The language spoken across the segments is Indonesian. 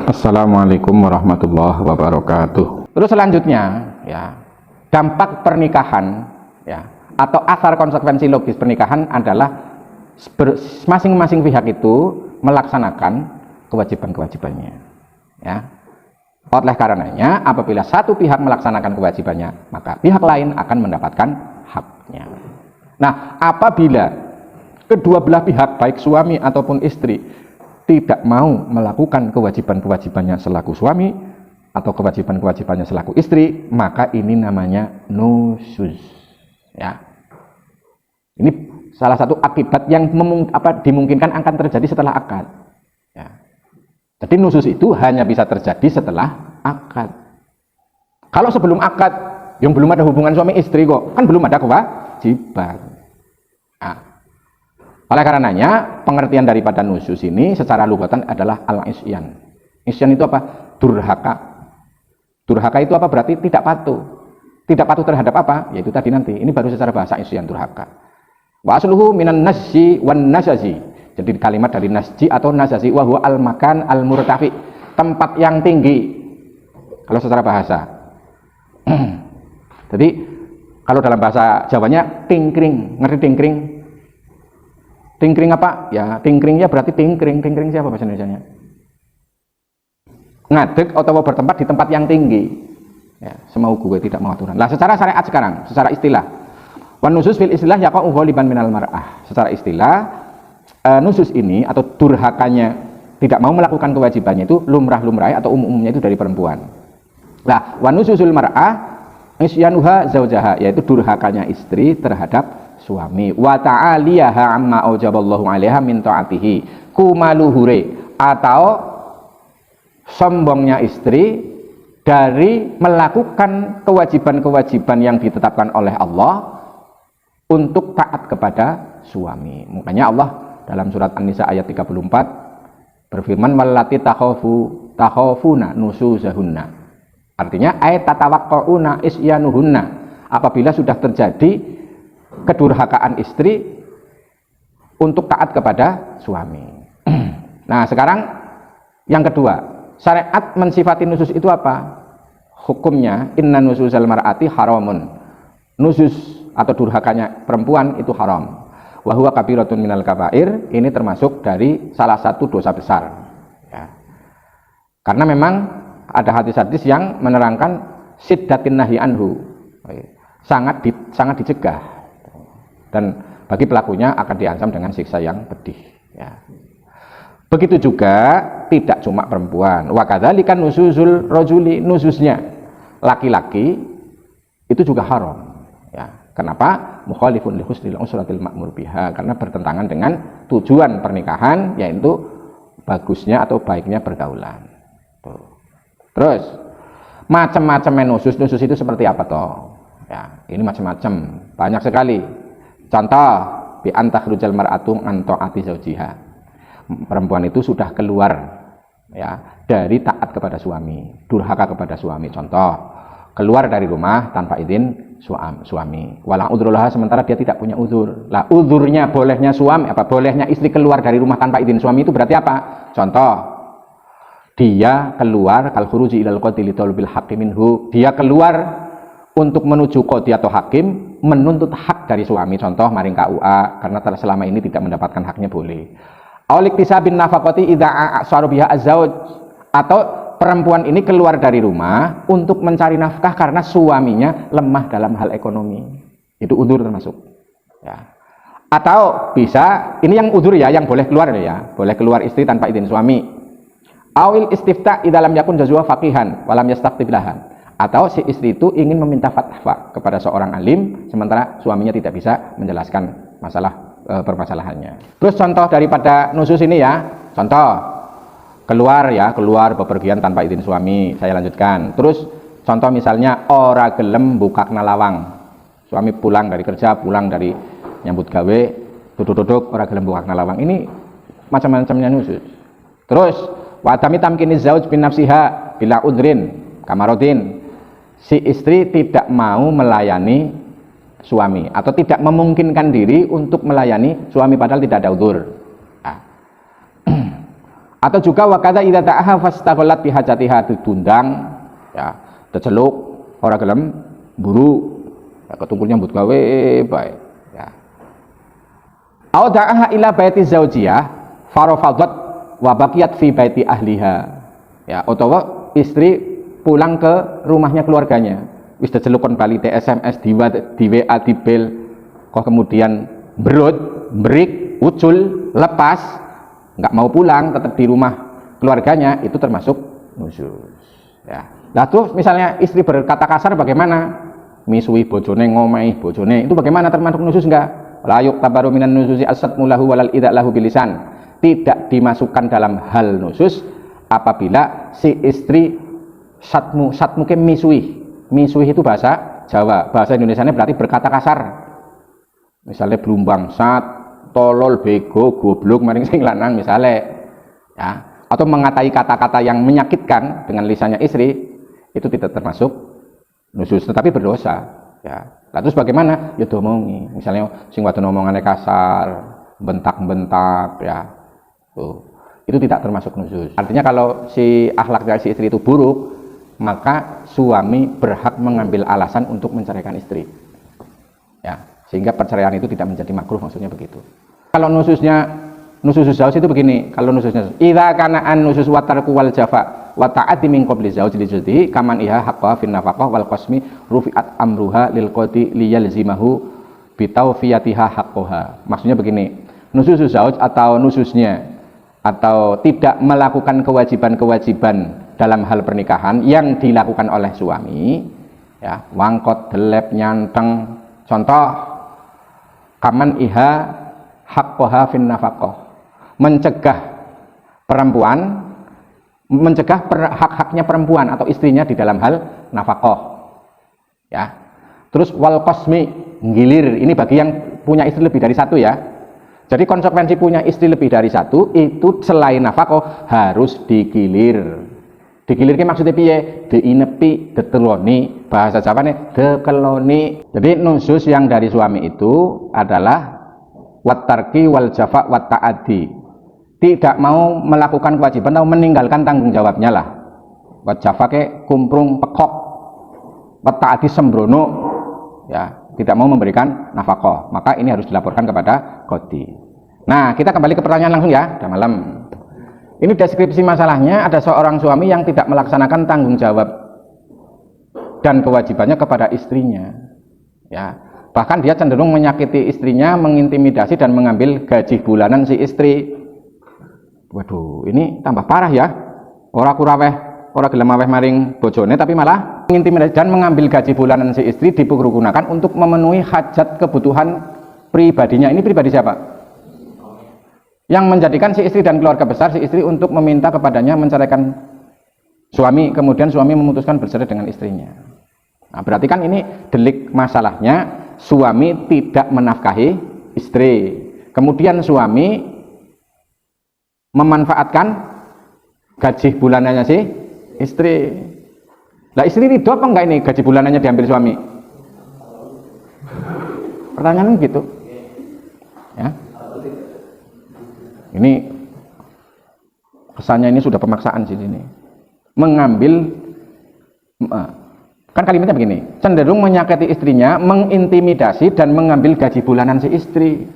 Assalamualaikum warahmatullahi wabarakatuh. Terus selanjutnya, ya, dampak pernikahan, ya, atau asar konsekuensi logis pernikahan adalah masing-masing pihak itu melaksanakan kewajiban-kewajibannya. Ya. Oleh karenanya, apabila satu pihak melaksanakan kewajibannya, maka pihak lain akan mendapatkan haknya. Nah, apabila kedua belah pihak, baik suami ataupun istri, tidak mau melakukan kewajiban-kewajibannya selaku suami atau kewajiban-kewajibannya selaku istri, maka ini namanya nusyuz. Ya. Ini salah satu akibat yang dimungkinkan akan terjadi setelah akad. Ya. Jadi nusyuz itu hanya bisa terjadi setelah akad. Kalau sebelum akad, yang belum ada hubungan suami istri kok, kan belum ada kewajiban. Nah, oleh karenanya, pengertian daripada nusyuz ini secara lugatan adalah al-isyan. Isyan itu apa? Durhaka. Durhaka itu apa? Berarti tidak patuh. Tidak patuh terhadap apa? Yaitu tadi nanti. Ini baru secara bahasa isyan, durhaka. Wa asluhu minan nasji wan nasazi. Jadi kalimat dari nasji atau nasazi, wa huwa al-makan al-murtafi, tempat yang tinggi. Kalau secara bahasa. Jadi kalau dalam bahasa Jawanya tingkring, ngerti tingkring? Tingkring apa? Ya, tingkringnya berarti tingkring. Tingkring siapa bahasa Indonesianya? Ngadeg atau bertempat di tempat yang tinggi. Ya, semau gue tidak mau aturan. Lah secara syariat sekarang, secara istilah. Wan nusus fil istilah yaqa'u ghaliban minal mar'ah. Secara istilah nusus ini atau durhakanya tidak mau melakukan kewajibannya itu lumrah-lumrah atau umumnya itu dari perempuan. Nah, wa nususul mar'ah isyanuha zaujaha, yaitu durhakanya istri terhadap suami. Wa ta'aliyaha amma aujaballahu 'alaiha min ta'atihi, kumaluhure, atau sombongnya istri dari melakukan kewajiban-kewajiban yang ditetapkan oleh Allah untuk taat kepada suami. Makanya Allah dalam surat An-Nisa ayat 34 berfirman wallati takhafuna nusuzahunna. Artinya ayat tatawaqqauna isyanuhunna. Apabila sudah terjadi kedurhakaan istri untuk taat kepada suami. Nah, sekarang yang kedua, syariat mensifati nusus itu apa? Hukumnya inna nusuzal mar'ati haramun. Nusus atau durhakanya perempuan itu haram. Wa huwa kabiratun minal kabair, ini termasuk dari salah satu dosa besar. Ya. Karena memang ada hadis-hadis yang menerangkan siddatin nahi anhu, sangat dicegah, dan bagi pelakunya akan diancam dengan siksa yang pedih. Ya. Begitu juga tidak cuma perempuan. Wa kadzalika nusuzul rajuli, nususnya laki-laki itu juga haram. Ya. Kenapa? Mukhalifun li husnil usratil ma'mur biha, karena bertentangan dengan tujuan pernikahan, yaitu bagusnya atau baiknya pergaulan. Terus macam-macam nusus itu seperti apa toh? Ya, ini macam-macam, banyak sekali. Contoh, bi antakhrujal mar'atu an ta'ati zaujiha. Perempuan itu sudah keluar, ya, dari taat kepada suami, durhaka kepada suami. Contoh, keluar dari rumah tanpa izin suami. Walang udhurulaha, sementara dia tidak punya uzur. Lah uzurnya bolehnya suami apa? Bolehnya istri keluar dari rumah tanpa izin suami itu berarti apa? Contoh, dia keluar kal khuruji ilal qadi li talbil haqqi minhu. Dia keluar untuk menuju qadi atau hakim menuntut hak dari suami. Contoh maring KUA karena selama ini tidak mendapatkan haknya boleh. Aulik tisabin nafaqati idza a'saru biha az-zauj, atau perempuan ini keluar dari rumah untuk mencari nafkah karena suaminya lemah dalam hal ekonomi. Itu udzur termasuk. Ya. Atau bisa, ini yang udzur ya, yang boleh keluar ya, boleh keluar istri tanpa izin suami. Awil istifta idalam yakun jazwa faqihan walam yastaqtib lahan. Atau si istri itu ingin meminta fatwa kepada seorang alim sementara suaminya tidak bisa menjelaskan masalah permasalahannya. Terus contoh daripada nusus ini ya, contoh keluar bepergian tanpa izin suami. Saya lanjutkan. Terus contoh misalnya ora gelem buka lawang. Suami pulang dari kerja, pulang dari nyambut gawe, duduk-duduk ora gelem buka lawang. Ini macam-macamnya nusus. Terus wa adami tamkiniz zauj bin nafsiha bila udrin kamarodin. Si istri tidak mau melayani suami atau tidak memungkinkan diri untuk melayani suami padahal tidak ada udzur. Atau juga wakada idza ta'aha fastaghallat bi hajatiha, ditundang ya, diceluk ora gelem buru, ya, ketungkul nyambut gawe bae ya. Au da'aha ila baiti zaujiyah farafadat wa baqiyat fi baiti ahliha, ya, utawa istri pulang ke rumahnya keluarganya, wis dicelukon bali SMS, di WA, di bel, kok kemudian berut, berik, ucul, lepas, nggak mau pulang, tetap di rumah keluarganya, itu termasuk nusyuz ya. Nah terus misalnya istri berkata kasar bagaimana? Misui bojone, ngomehi bojone, itu bagaimana, termasuk nusyuz enggak? La yuqtabaru minan nusyuzi as-satmu lahu walal idza lahu bilisan. Tidak dimasukkan dalam hal nusyuz apabila si istri satmu ke misui. Misui itu bahasa Jawa, bahasa Indonesianya berarti berkata kasar. Misalnya blumbang sat, tolol, bego, goblok, maring sing lanang misalnya ya, atau mengatai kata-kata yang menyakitkan dengan lisannya istri, itu tidak termasuk nusyuz, tetapi berdosa ya. Nah, terus bagaimana? Ya domongi, misalnya sing wadon omongane kasar, bentak-bentak ya, tuh, itu tidak termasuk nusyuz. Artinya kalau si akhlak dari si istri itu buruk, maka suami berhak mengambil alasan untuk menceraikan istri ya, sehingga perceraian itu tidak menjadi makruh, maksudnya begitu. Kalau nusyuz zauj itu begini, kalau nusyuznya idza kana an nusyuz wa tarku wal jafa wa ta'ati min qabli zauj li judi kaman iha haqqah fin nafaqah wal qasmi rufi'at amruha lil qadi liyalzimahu bi tawfiyatiha haqqaha. Maksudnya begini, nusyuz zauj atau nusyuznya atau tidak melakukan kewajiban-kewajiban dalam hal pernikahan yang dilakukan oleh suami ya, wangkot, delep, nyanteng, contoh kaman iha haqqaha fin nafaqah, mencegah perempuan, mencegah hak-haknya perempuan atau istrinya di dalam hal nafaqah ya. Terus wal qasmi, gilir, ini bagi yang punya istri lebih dari satu ya. Jadi konsekuensi punya istri lebih dari satu itu selain nafaqah harus digilir. Digilir ki maksudnya piye? Diinepi, deteloni, bahasa Jawane dekeloni. Jadi nusyuz yang dari suami itu adalah wattarki wal jafa wat ta'adi, tidak mau melakukan kewajiban atau meninggalkan tanggung jawabnya lah. Wat jafa ke kumprung pekok, wat ta'adi sembrono ya, tidak mau memberikan nafkah, maka ini harus dilaporkan kepada qadi. Nah, kita kembali ke pertanyaan langsung ya, udah malam. Ini deskripsi masalahnya, ada seorang suami yang tidak melaksanakan tanggung jawab dan kewajibannya kepada istrinya ya. Bahkan dia cenderung menyakiti istrinya, mengintimidasi dan mengambil gaji bulanan si istri. Waduh, ini tambah parah ya. Ora kuraweh, ora gelem aweh maring bojone, tapi malah mengintimidasi dan mengambil gaji bulanan si istri dipergunakan untuk memenuhi hajat kebutuhan pribadinya. Ini pribadi siapa? Yang menjadikan si istri dan keluarga besar si istri untuk meminta kepadanya menceraikan suami, kemudian suami memutuskan bercerai dengan istrinya. Nah, berarti kan ini delik masalahnya, suami tidak menafkahi istri, kemudian suami memanfaatkan gaji bulanannya si istri. Lah istri ridho apa enggak ini gaji bulanannya diambil suami? Pertanyaan gitu ya. Ini kesannya ini sudah pemaksaan sih ini. Mengambil, kan kalimatnya begini, cenderung menyakiti istrinya, mengintimidasi dan mengambil gaji bulanan si istri.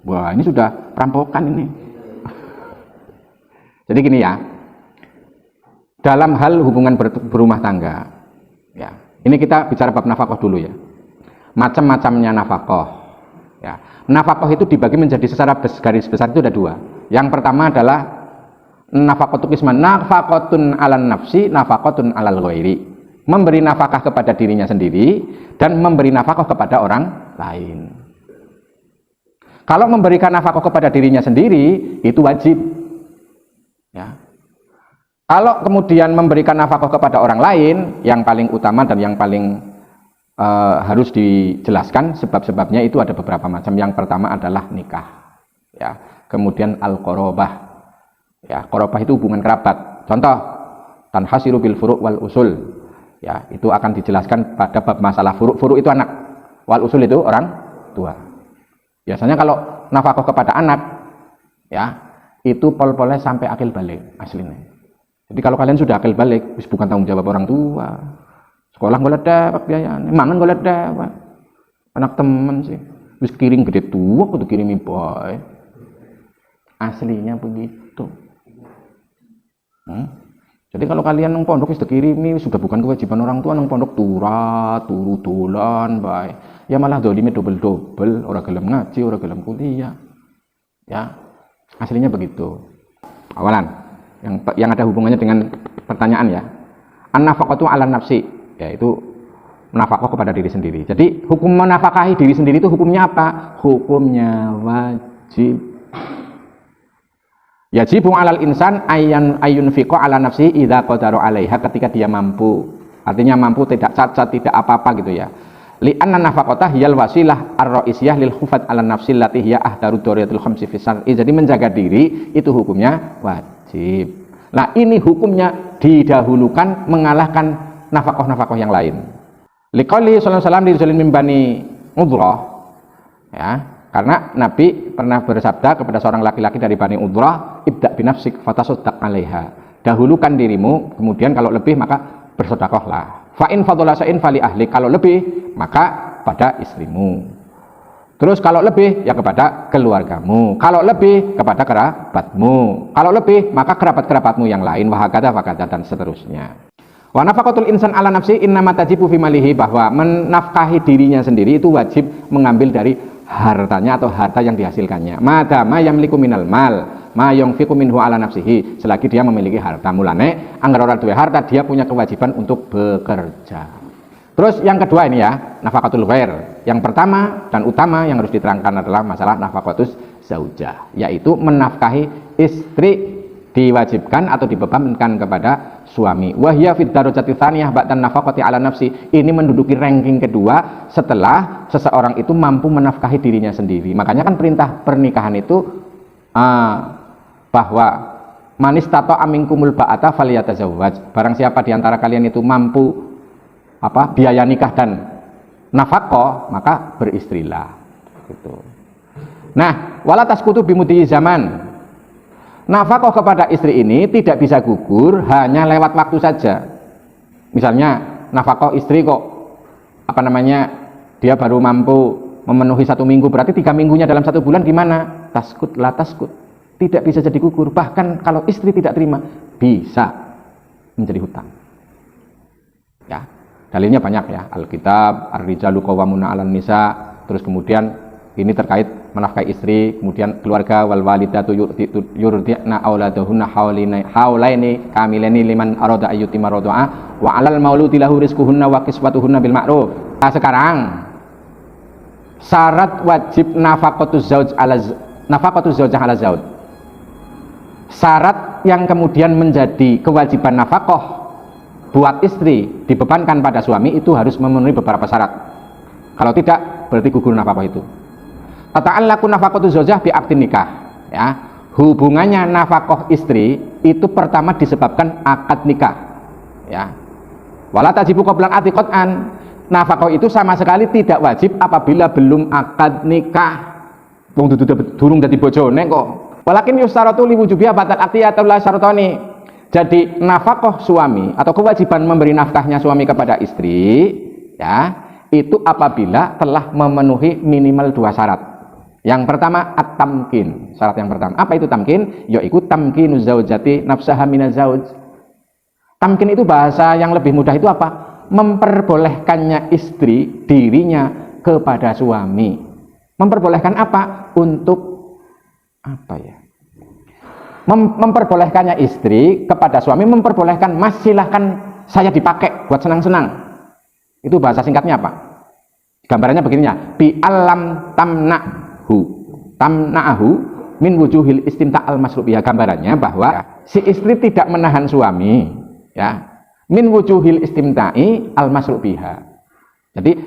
Wah, ini sudah perampokan ini. Jadi gini ya, dalam hal hubungan berumah tangga ya, ini kita bicara bab nafkah dulu ya. Macam-macamnya nafkah ya. Nafkah itu dibagi menjadi secara garis besar itu ada dua. Yang pertama adalah nafaqatu qisman, nafaqatun 'alan nafsi, nafaqatun 'alal ghairi. Memberi nafkah kepada dirinya sendiri dan memberi nafkah kepada orang lain. Kalau memberikan nafkah kepada dirinya sendiri itu wajib ya. Kalau kemudian memberikan nafkah kepada orang lain, yang paling utama dan yang paling harus dijelaskan sebab-sebabnya itu ada beberapa macam. Yang pertama adalah nikah ya, kemudian al-qorobah ya, qorobah itu hubungan kerabat. Contoh tanhasiru bil furu' wal usul ya, itu akan dijelaskan pada bab masalah furu'. Furu' itu anak, wal usul itu orang tua. Biasanya kalau nafkah kepada anak ya, itu pol-polnya sampai akil balik aslinya. Jadi kalau kalian sudah akil balik, bukan tanggung jawab orang tua. Sekolah golek dapat biayanya, mangan golek dapat. Anak temen sih, wis kirim gede tua, kudu kirimi boy. Aslinya begitu. Jadi kalau kalian nang pondok wis dikirimi, sudah bukan kewajiban orang tua nang pondok turu dolan bae. Ya malah dolime double-double, ora gelem ngaji, ora gelem kuliah. Ya. Aslinya begitu. Awalan yang ada hubungannya dengan pertanyaan ya. An-nafaqatu 'ala nafsi, yaitu menafkah kepada diri sendiri. Jadi hukum menafkahi diri sendiri itu hukumnya apa? Hukumnya wajib. Yajibu 'alal insan ayun fiqo 'ala nafsi idza qadara 'alaiha, ketika dia mampu. Artinya mampu, tidak cacat, tidak apa-apa gitu ya. Li anna nafaqata hiyal wasilah ar-ra'isiyah lil khufat 'ala nafsi allati hiya ahdaru duriyatul khamsi fi syar'i. Jadi menjaga diri itu hukumnya wajib. Nah, ini hukumnya didahulukan mengalahkan nafkah-nafkah yang lain. Liqauli sallallahu alaihi wasallam dirizalin min bani Udrah, ya, karena Nabi pernah bersabda kepada seorang laki-laki dari Bani Udrah, ibda binafsik fatasaddaq 'alaiha. Dahulukan dirimu, kemudian kalau lebih maka bersedekahlah. Fa in fadhala sa'in fali ahli, kalau lebih maka pada istrimu. Terus kalau lebih ya kepada keluargamu, kalau lebih kepada kerabatmu, kalau lebih maka kerabat-kerabatmu yang lain, wahakata dan seterusnya. Wa nafaqatul insan 'ala nafsi innama tajibu fi malihi, bahwa menafkahi dirinya sendiri itu wajib mengambil dari hartanya atau harta yang dihasilkannya. Madama yamliku minal mal ma yunfiqu minhu 'ala nafsihi, selagi dia memiliki harta. Mulane anggar ora duwe harta dia punya kewajiban untuk bekerja. Terus yang kedua ini ya, nafaqatul ghair. Yang pertama dan utama yang harus diterangkan adalah masalah nafaqatus zaujah, yaitu menafkahi istri diwajibkan atau dibebankan kepada suami. Wahya fid darajati tsaniyah ba'da nafaqati 'ala nafsi. Ini menduduki ranking kedua setelah seseorang itu mampu menafkahi dirinya sendiri. Makanya kan perintah pernikahan itu bahwa manis tato aminkumul ba'ata falyatazawwaj. Barang siapa di antara kalian itu mampu biaya nikah dan nafkah, maka beristrilah gitu. Nah, wala tasqutu bimudi zaman. Nafkah kepada istri ini tidak bisa gugur hanya lewat waktu saja. Misalnya nafkah istri kok dia baru mampu memenuhi 1 minggu, berarti 3 minggunya dalam 1 bulan gimana? Taskut la taskut, tidak bisa jadi gugur. Bahkan kalau istri tidak terima bisa menjadi hutang ya. Dalilnya banyak ya, Alkitab, ar-rijalu qawwamuna 'alan nisa, terus kemudian ini terkait menafkahi istri, kemudian keluarga, wal walidatu yurdi'na auladahunna haulaini kamilaini liman arada ayyutima radha'a wa 'alal mauludi lahu rizquhunna wa kiswatuhunna bil ma'ruf. Nah, sekarang syarat wajib nafaqatuz zaujah 'ala zauj. Syarat yang kemudian menjadi kewajiban nafkah buat istri dibebankan pada suami itu harus memenuhi beberapa syarat. Kalau tidak, berarti gugur nafkah itu. Tata'allaqu nafaqatu zaujah bi aqdin nikah, ya. Hubungannya nafkah istri itu pertama disebabkan akad nikah, ya. Wala tajibu qabla atiqatan. Nafkah itu sama sekali tidak wajib apabila belum akad nikah. Wong durung dadi bojone kok. Walakin yustaratu li wujubiha batal aqdi atau la syaratani. Jadi nafkah suami atau kewajiban memberi nafkahnya suami kepada istri, ya, itu apabila telah memenuhi minimal 2 syarat. Yang pertama at-tamkin. Syarat yang pertama, apa itu tamkin? Yaitu tamkinu zaujati nafsaha minaz zauj. Tamkin itu bahasa yang lebih mudah itu apa? Memperbolehkannya istri dirinya kepada suami. Memperbolehkan apa? Untuk apa ya? Memperbolehkannya istri kepada suami, memperbolehkan, mas silahkan saya dipakai buat senang-senang. Itu bahasa singkatnya apa? Gambarannya begininya, bi alam tamna'ahu min wujuhil istimta' al masrubiha. Gambarannya bahwa si istri tidak menahan suami, ya, min wujuhil istimta'i al masrubiha. Jadi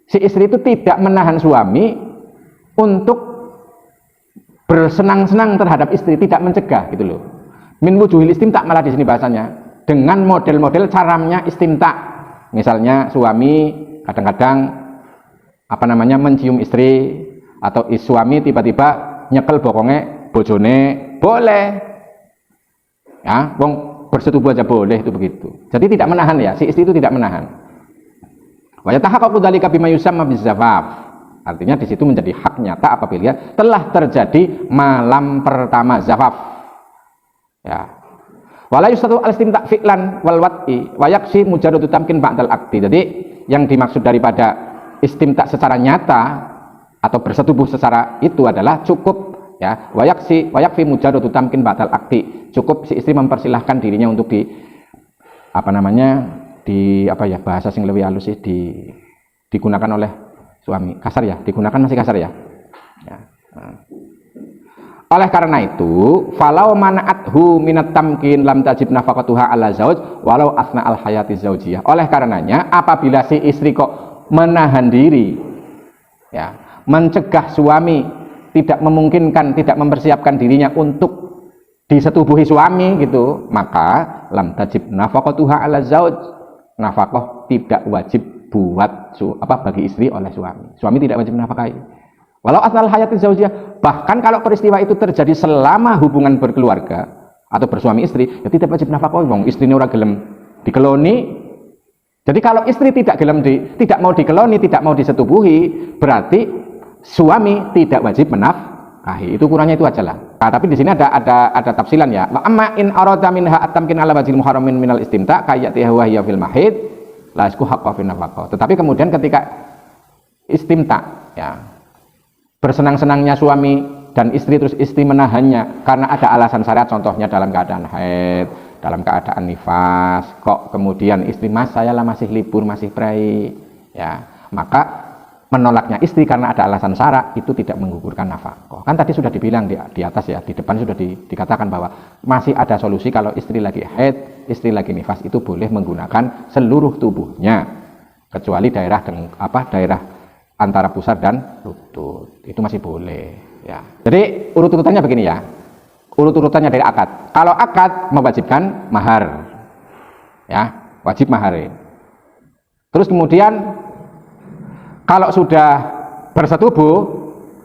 si istri itu tidak menahan suami untuk bersenang-senang terhadap istri, tidak mencegah gitu loh. Min wujuhil istimta' malah di sini bahasanya dengan model-model caranya istimta'. Misalnya suami kadang-kadang mencium istri, atau suami tiba-tiba nyekel bokongnya bojone boleh. Ya, wong bersetubuh aja boleh itu begitu. Jadi tidak menahan ya, si istri itu tidak menahan. Wa yatahaqqaqu dzalika bima yusamma bizafaf. Artinya di situ menjadi hak nyata apabila telah terjadi malam pertama zafaf. Ya. Wala yustatu al-istimta' fi'lan wal wat'i wa yaksi mujarradu tamkin ba'dal aqdi. Jadi yang dimaksud daripada istimta' secara nyata atau bersetubuh secara itu adalah cukup ya, wa yakfi mujarradu tamkin ba'dal aqdi. Cukup si istri mempersilahkan dirinya untuk bahasa sing lebih halus sih digunakan oleh suami. Kasar ya, digunakan masih kasar ya. Oleh karena itu, falau mana'athu minat tamkin lam tajib nafaqatuha ala zauj walau asna al hayati zaujiyah. Oleh karenanya, apabila si istri kok menahan diri, ya, mencegah suami, tidak memungkinkan, tidak mempersiapkan dirinya untuk disetubuhi suami gitu, maka lam tajib nafaqatuha ala zauj. Nafkah tidak wajib buat bagi istri oleh suami. Suami tidak wajib menafkahi. Walau asnal hayati zaujiyah, bahkan kalau peristiwa itu terjadi selama hubungan berkeluarga atau bersuami istri, ya tidak wajib nafkah. Wong istrine ora gelem dikeloni. Jadi kalau istri tidak tidak mau dikeloni, tidak mau disetubuhi, berarti suami tidak wajib menafkahi. Itu kurangnya itu aja lah. Nah, tapi di sini ada tafsilan ya. Amma in arada minha atamkin ala wajhil muharramin minal istimta kayatiha wa hiya fil mahid la yasku haqqo fi nafaqah. Tetapi kemudian ketika istimta ya, bersenang-senangnya suami dan istri terus istri menahannya karena ada alasan syariat, contohnya dalam keadaan haid, dalam keadaan nifas, kok kemudian istri mas saya lah masih libur, masih prai ya, maka menolaknya istri karena ada alasan syara itu tidak menggugurkan nafkah. Kan tadi sudah dibilang di atas ya, di depan sudah dikatakan bahwa masih ada solusi kalau istri lagi haid, istri lagi nifas itu boleh menggunakan seluruh tubuhnya kecuali daerah antara pusar dan lutut. Itu masih boleh ya. Jadi urut-urutannya begini ya. Urut-urutannya dari akad. Kalau akad mewajibkan mahar. Ya, wajib mahar. Terus kemudian kalau sudah bersetubuh,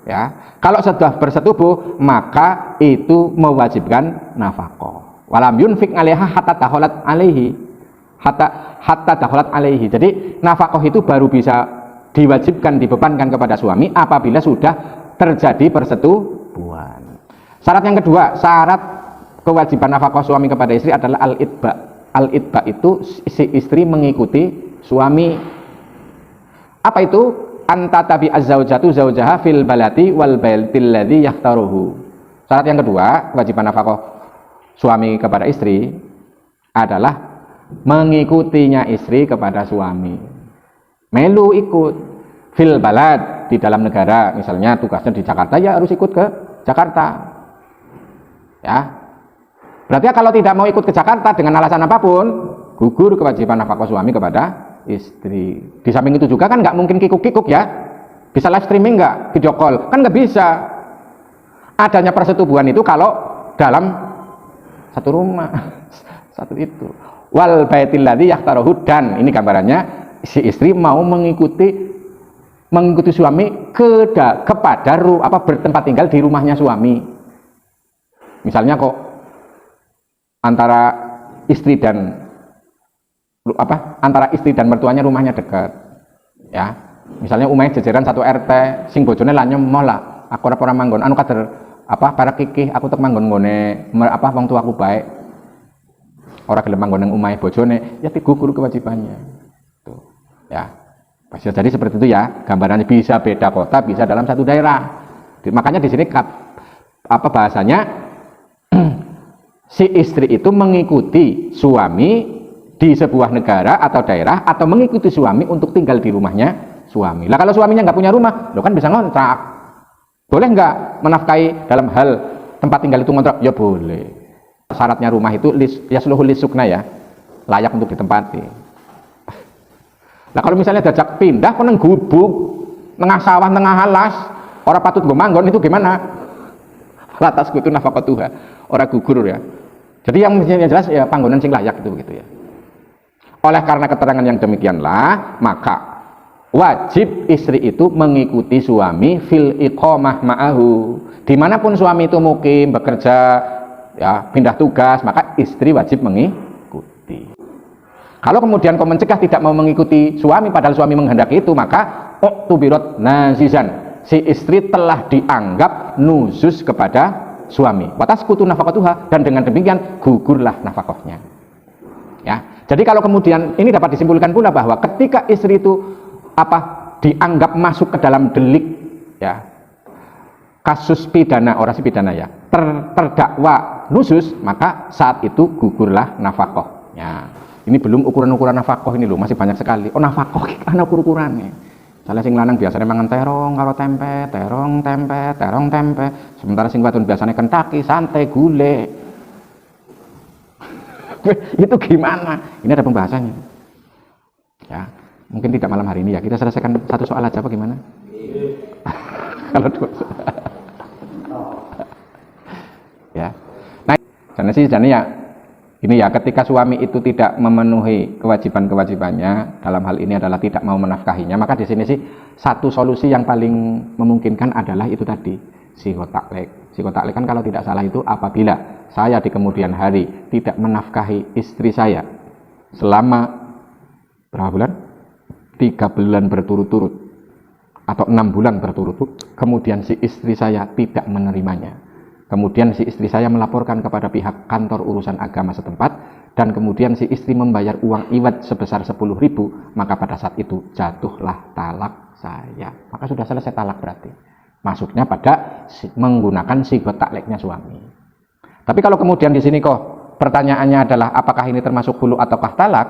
ya, kalau sudah bersetubuh maka itu mewajibkan nafkah. Walam yunfik 'alaiha hatta dakhalat 'alaihi. Hatta dakhalat 'alaihi. Jadi nafkah itu baru bisa diwajibkan, dibebankan kepada suami apabila sudah terjadi persetubuhan. Syarat yang kedua, syarat kewajiban nafkah suami kepada istri adalah al-itba. Al-itba itu si istri mengikuti suami. Apa itu? Anta tabi az-zaujatu zaujaha fil balati wal baitil ladzi yahtaruhu. Syarat yang kedua, kewajiban nafkah suami kepada istri adalah mengikutinya istri kepada suami. Melu ikut fil balad, di dalam negara, misalnya tugasnya di Jakarta ya harus ikut ke Jakarta. Ya. Berarti kalau tidak mau ikut ke Jakarta dengan alasan apapun, gugur kewajiban nafkah suami kepada istri. Di samping itu juga kan nggak mungkin kikuk-kikuk ya, bisa live streaming nggak, video call kan nggak bisa. Adanya persetubuhan itu kalau dalam satu rumah, satu itu. Wal baitil ladzi yahtaruhu, dan ini gambarannya si istri mau mengikuti suami kepada bertempat tinggal di rumahnya suami. Misalnya kok antara istri dan mertuanya rumahnya dekat ya, misalnya umumnya jejeran satu RT sing bojone lah nyemoh lah, aku ora manggon anu kader para kikih aku tek manggon ngone wong tuaku baik, ora gelem manggon nang omahe bojone ya digugur kewajibannya tuh ya. Bisa jadi seperti itu ya, gambarannya bisa beda kota, bisa dalam satu daerah. Makanya di sini bahasanya si istri itu mengikuti suami di sebuah negara atau daerah, atau mengikuti suami untuk tinggal di rumahnya suami. Lah kalau suaminya nggak punya rumah, lo kan bisa ngontrak. Boleh nggak menafkahi dalam hal tempat tinggal itu ngontrak? Ya boleh. Syaratnya rumah itu yasluhul lisukna ya, layak untuk ditempati. Nah kalau misalnya diajak pindah ke nang gubuk, tengah sawah, tengah alas, orang patut gue manggon, itu gimana? Latas kutu nafaqatuha, orang gugur ya. Jadi yang jelas ya panggonan sing layak itu begitu ya. Oleh karena keterangan yang demikianlah, maka wajib istri itu mengikuti suami fil iqamah ma'ahu. Dimanapun suami itu mukim, bekerja, ya, pindah tugas, maka istri wajib mengikuti. Kalau kemudian kau mencegah tidak mau mengikuti suami padahal suami menghendaki itu, maka uktubirot nazizan, si istri telah dianggap nuzus kepada suami. Wataskutu nafaqatuha, dan dengan demikian gugurlah nafkahnya. Ya. Jadi kalau kemudian ini dapat disimpulkan pula bahwa ketika istri itu dianggap masuk ke dalam delik, ya, kasus pidana, orasi pidana, ya, terdakwa nusus, maka saat itu gugurlah nafkahnya. Ini belum ukuran-ukuran nafkah ini loh, masih banyak sekali. Oh, nafkah ana ukur-ukurannya. Salah sing lanang biasanya mangan terong karo tempe, terong tempe. Sementara sing wadon biasanya kentaki, santai, gulai. Itu gimana? Ini ada pembahasannya. Ya, mungkin tidak malam hari ini ya. Kita selesaikan satu soal aja apa gimana? Kalau dua. Ya. Nah, jadi ya ini ya, ketika suami itu tidak memenuhi kewajiban-kewajibannya, dalam hal ini adalah tidak mau menafkahinya, maka di sini sih satu solusi yang paling memungkinkan adalah itu tadi, sighah taklek. Sighah taklek kan kalau tidak salah itu apabila saya di kemudian hari tidak menafkahi istri saya selama berapa bulan? 3 bulan berturut-turut atau 6 bulan berturut-turut, kemudian si istri saya tidak menerimanya. Kemudian si istri saya melaporkan kepada pihak kantor urusan agama setempat, dan kemudian si istri membayar uang iwad sebesar 10.000, maka pada saat itu jatuhlah talak saya. Maka sudah selesai talak berarti. Masuknya pada menggunakan sighah takleknya suami. Tapi kalau kemudian di sini kok pertanyaannya adalah apakah ini termasuk hulu ataukah talak?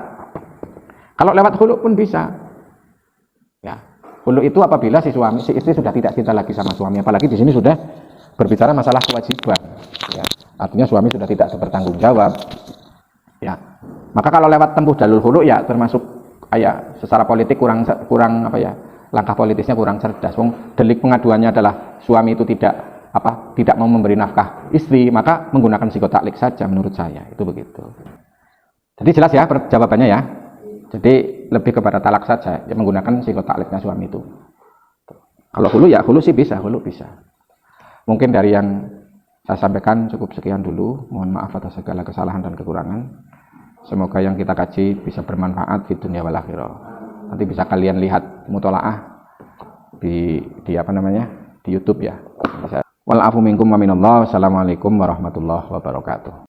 Kalau lewat hulu pun bisa. Ya, hulu itu apabila si istri sudah tidak cinta lagi sama suami, apalagi di sini sudah berbicara masalah kewajiban, ya. Artinya suami sudah tidak bertanggung jawab, ya. Maka kalau lewat tempuh jalur hulu ya termasuk secara politik kurang langkah politisnya kurang cerdas. Delik pengaduannya adalah suami itu tidak mau memberi nafkah istri, maka menggunakan sighah taklek saja menurut saya, itu begitu. Jadi jelas ya jawabannya ya. Jadi lebih kepada talak saja, ya, menggunakan sighah takleknya suami itu. Kalau hulu ya hulu bisa. Mungkin dari yang saya sampaikan cukup sekian dulu. Mohon maaf atas segala kesalahan dan kekurangan. Semoga yang kita kaji bisa bermanfaat di dunia wal akhirah. Nanti bisa kalian lihat mutolaah di YouTube ya. Wal afu minkum wa minallah. Wassalamualaikum warahmatullahi wabarakatuh.